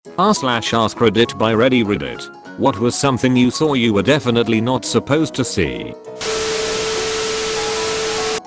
/AskReddit by Reddit. What was something you saw you were definitely not supposed to see?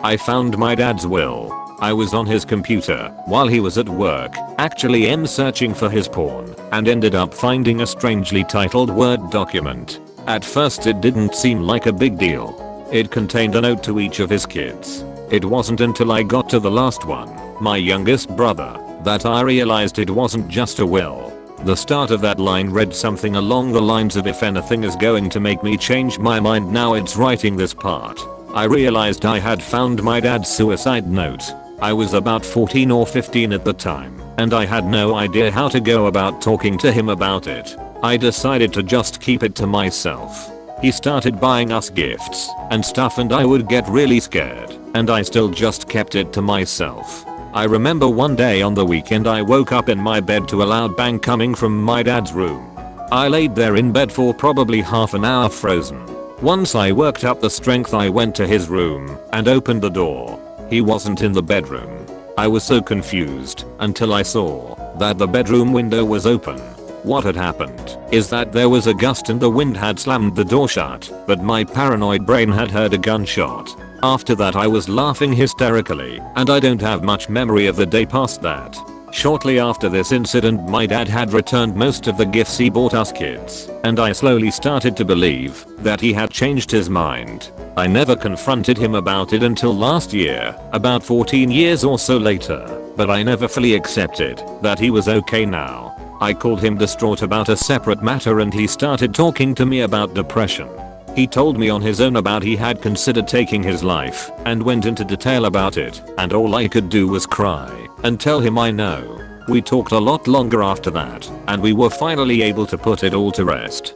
I found my dad's will. I was on his computer while he was at work, actually searching for his porn, and ended up finding a strangely titled Word document. At first it didn't seem like a big deal. It contained a note to each of his kids. It wasn't until I got to the last one, my youngest brother, that I realized it wasn't just a will. The start of that line read something along the lines of, "If anything is going to make me change my mind, now it's writing this part." I realized I had found my dad's suicide note. I was about 14 or 15 at the time, and I had no idea how to go about talking to him about it. I decided to just keep it to myself. He started buying us gifts and stuff, and I would get really scared, and I still just kept it to myself. I remember one day on the weekend I woke up in my bed to a loud bang coming from my dad's room. I laid there in bed for probably half an hour frozen. Once I worked up the strength, I went to his room and opened the door. He wasn't in the bedroom. I was so confused until I saw that the bedroom window was open. What had happened is that there was a gust and the wind had slammed the door shut, but my paranoid brain had heard a gunshot. After that I was laughing hysterically, and I don't have much memory of the day past that. Shortly after this incident, my dad had returned most of the gifts he bought us kids, and I slowly started to believe that he had changed his mind. I never confronted him about it until last year, about 14 years or so later, but I never fully accepted that he was okay now. I called him distraught about a separate matter, and he started talking to me about depression. He told me on his own about he had considered taking his life and went into detail about it, and all I could do was cry and tell him I know. We talked a lot longer after that, and we were finally able to put it all to rest.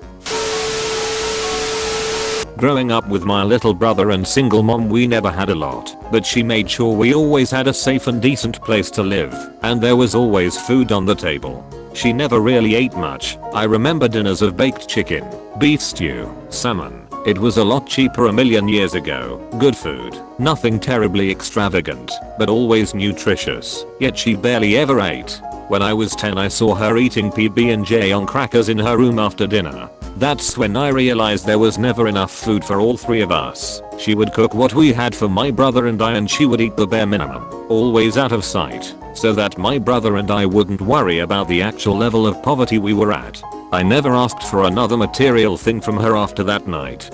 Growing up with my little brother and single mom, we never had a lot, but she made sure we always had a safe and decent place to live, and there was always food on the table. She never really ate much. I remember dinners of baked chicken, beef stew, salmon. It was a lot cheaper a million years ago. Good food, nothing terribly extravagant, but always nutritious. Yet she barely ever ate. When I was 10, I saw her eating PB&J on crackers in her room after dinner. That's when I realized there was never enough food for all three of us. She would cook what we had for my brother and I, and she would eat the bare minimum, always out of sight, so that my brother and I wouldn't worry about the actual level of poverty we were at. I never asked for another material thing from her after that night.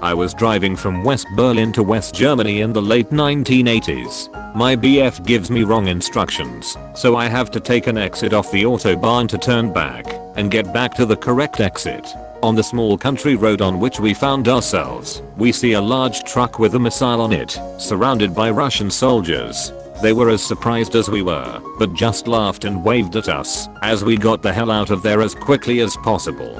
I was driving from West Berlin to West Germany in the late 1980s. My BF gives me wrong instructions, so I have to take an exit off the autobahn to turn back and get back to the correct exit. On the small country road on which we found ourselves, we see a large truck with a missile on it, surrounded by Russian soldiers. They were as surprised as we were, but just laughed and waved at us as we got the hell out of there as quickly as possible.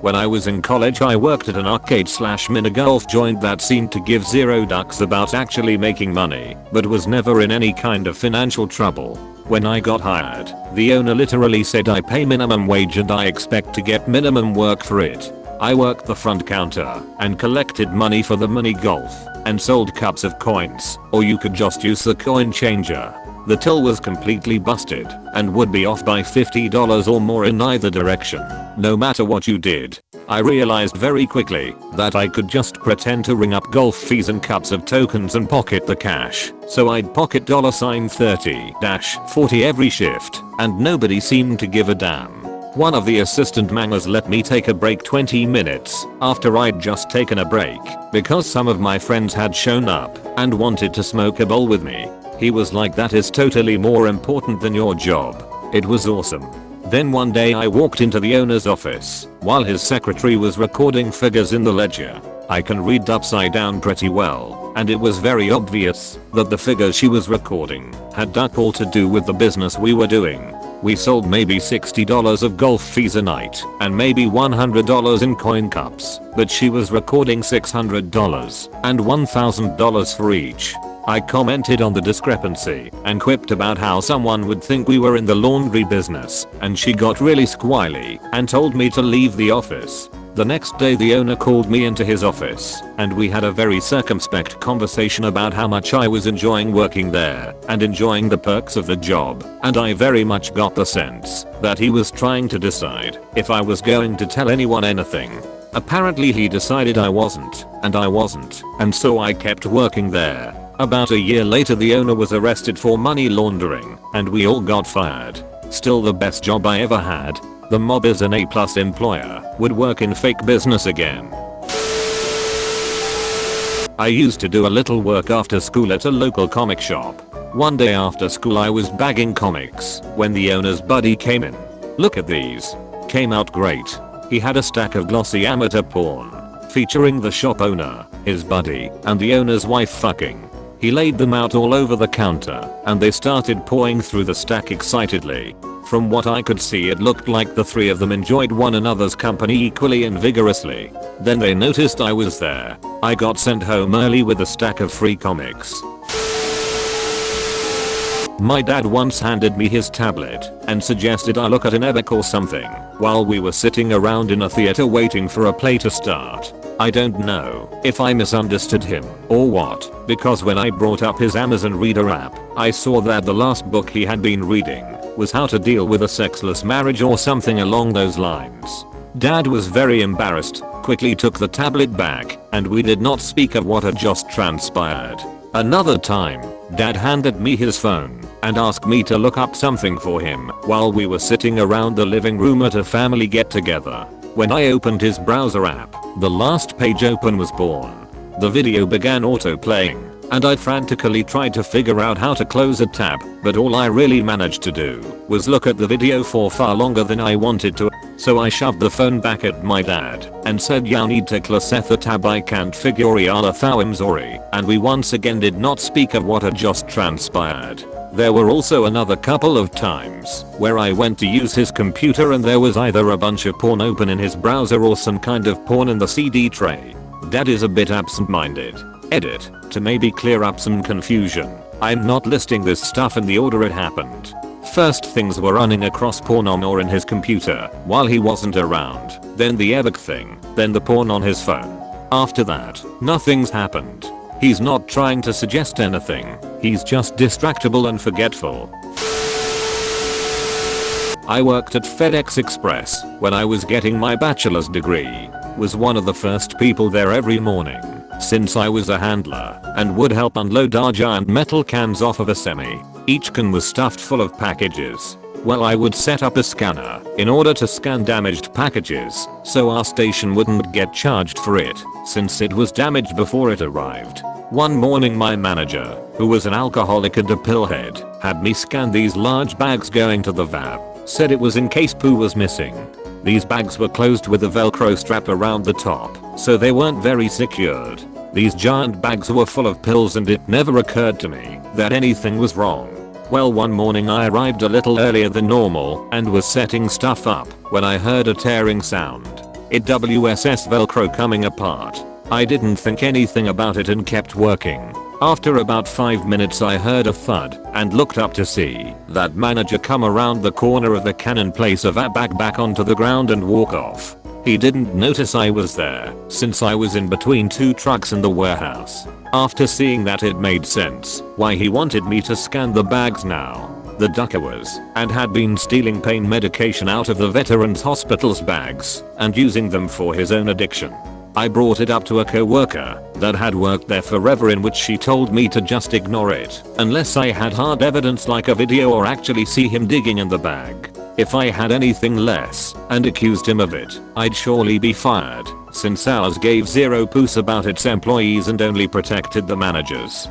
When I was in college, I worked at an arcade/mini golf joint that seemed to give zero ducks about actually making money, but was never in any kind of financial trouble. When I got hired, the owner literally said, "I pay minimum wage and I expect to get minimum work for it." I worked the front counter and collected money for the mini golf and sold cups of coins, or you could just use the coin changer. The till was completely busted and would be off by $50 or more in either direction, no matter what you did. I realized very quickly that I could just pretend to ring up golf fees and cups of tokens and pocket the cash. So I'd pocket $30-40 every shift, and nobody seemed to give a damn. One of the assistant mangers let me take a break 20 minutes after I'd just taken a break, because some of my friends had shown up and wanted to smoke a bowl with me. He was like, "That is totally more important than your job." It was awesome. Then one day I walked into the owner's office while his secretary was recording figures in the ledger. I can read upside down pretty well, and it was very obvious that the figures she was recording had duck all to do with the business we were doing. We sold maybe $60 of golf fees a night and maybe $100 in coin cups, but she was recording $600 and $1,000 for each. I commented on the discrepancy and quipped about how someone would think we were in the laundry business, and she got really squirrely and told me to leave the office. The next day the owner called me into his office, and we had a very circumspect conversation about how much I was enjoying working there and enjoying the perks of the job, and I very much got the sense that he was trying to decide if I was going to tell anyone anything. Apparently he decided I wasn't, and so I kept working there. About a year later the owner was arrested for money laundering, and we all got fired. Still the best job I ever had. The mob is an A+ employer, would work in fake business again. I used to do a little work after school at a local comic shop. One day after school I was bagging comics when the owner's buddy came in. Look at these. Came out great. He had a stack of glossy amateur porn featuring the shop owner, his buddy, and the owner's wife fucking. He laid them out all over the counter, and they started pouring through the stack excitedly. From what I could see it looked like the three of them enjoyed one another's company equally and vigorously. Then they noticed I was there. I got sent home early with a stack of free comics. My dad once handed me his tablet and suggested I look at an ebook or something while we were sitting around in a theater waiting for a play to start. I don't know if I misunderstood him or what, because when I brought up his Amazon Reader app, I saw that the last book he had been reading was How to Deal with a Sexless Marriage or something along those lines. Dad was very embarrassed, quickly took the tablet back, and we did not speak of what had just transpired. Another time, Dad handed me his phone and asked me to look up something for him while we were sitting around the living room at a family get together. When I opened his browser app, the last page open was porn. The video began auto-playing, and I frantically tried to figure out how to close a tab, but all I really managed to do was look at the video for far longer than I wanted to. So I shoved the phone back at my dad and said, "Ya need to close the tab, I can't figure out how I'm sorry," and we once again did not speak of what had just transpired. There were also another couple of times where I went to use his computer and there was either a bunch of porn open in his browser or some kind of porn in the CD tray. Dad is a bit absent-minded. Edit, to maybe clear up some confusion. I'm not listing this stuff in the order it happened. First things were running across porn on or in his computer while he wasn't around, then the ebook thing, then the porn on his phone. After that, nothing's happened. He's not trying to suggest anything, he's just distractible and forgetful. I worked at FedEx Express when I was getting my bachelor's degree. Was one of the first people there every morning, since I was a handler and would help unload our giant metal cans off of a semi. Each can was stuffed full of packages. Well, I would set up a scanner in order to scan damaged packages so our station wouldn't get charged for it since it was damaged before it arrived. One morning my manager, who was an alcoholic and a pillhead, had me scan these large bags going to the VAP. Said it was in case poo was missing. These bags were closed with a velcro strap around the top, so they weren't very secured. These giant bags were full of pills and it never occurred to me that anything was wrong. Well, one morning I arrived a little earlier than normal and was setting stuff up when I heard a tearing sound. It was velcro coming apart. I didn't think anything about it and kept working. After about 5 minutes I heard a thud and looked up to see that manager come around the corner of the can and place a bag back onto the ground and walk off. He didn't notice I was there since I was in between two trucks in the warehouse. After seeing that, it made sense why he wanted me to scan the bags now. The ducker was and had been stealing pain medication out of the veterans hospital's bags and using them for his own addiction. I brought it up to a co-worker that had worked there forever, in which she told me to just ignore it unless I had hard evidence like a video or actually see him digging in the bag. If I had anything less and accused him of it, I'd surely be fired, since ours gave zero puss about its employees and only protected the managers.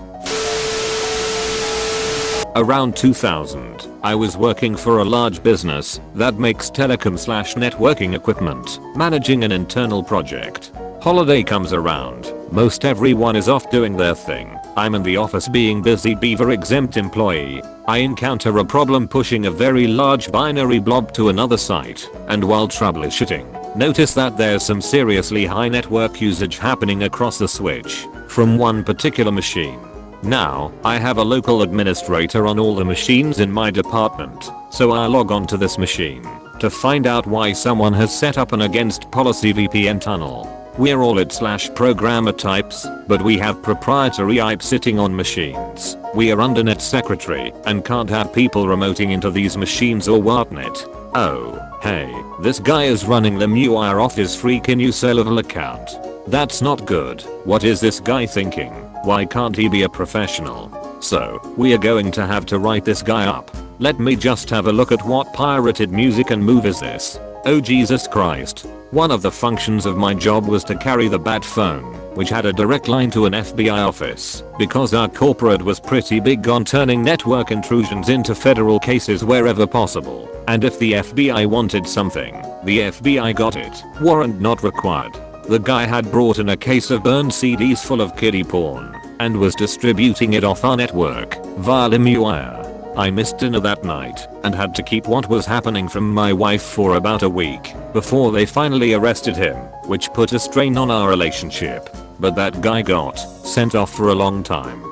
Around 2000, I was working for a large business that makes telecom/networking equipment, managing an internal project. Holiday comes around, most everyone is off doing their thing. I'm in the office being busy beaver exempt employee. I encounter a problem pushing a very large binary blob to another site, and while troubleshooting, notice that there's some seriously high network usage happening across the switch from one particular machine. Now, I have a local administrator on all the machines in my department, so I log on to this machine. to find out why someone has set up an against policy VPN tunnel. We're all /programmer types, but we have proprietary IP sitting on machines. We are undernet secretary and can't have people remoting into these machines or whatnot. Oh, hey, this guy is running the MUIR off his freaking USelval account. That's not good. What is this guy thinking? Why can't he be a professional? So, we are going to have to write this guy up. Let me just have a look at what pirated music and move is this. Oh Jesus Christ. One of the functions of my job was to carry the bat phone, which had a direct line to an FBI office, because our corporate was pretty big on turning network intrusions into federal cases wherever possible. And if the FBI wanted something, the FBI got it. Warrant not required. The guy had brought in a case of burned CDs full of kiddie porn, and was distributing it off our network, via MUIR. I missed dinner that night, and had to keep what was happening from my wife for about a week, before they finally arrested him, which put a strain on our relationship. But that guy got sent off for a long time.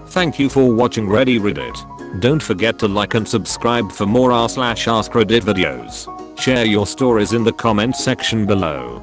Thank you for watching Reddit. Don't forget to like and subscribe for more r/AskReddit videos. Share your stories in the comment section below.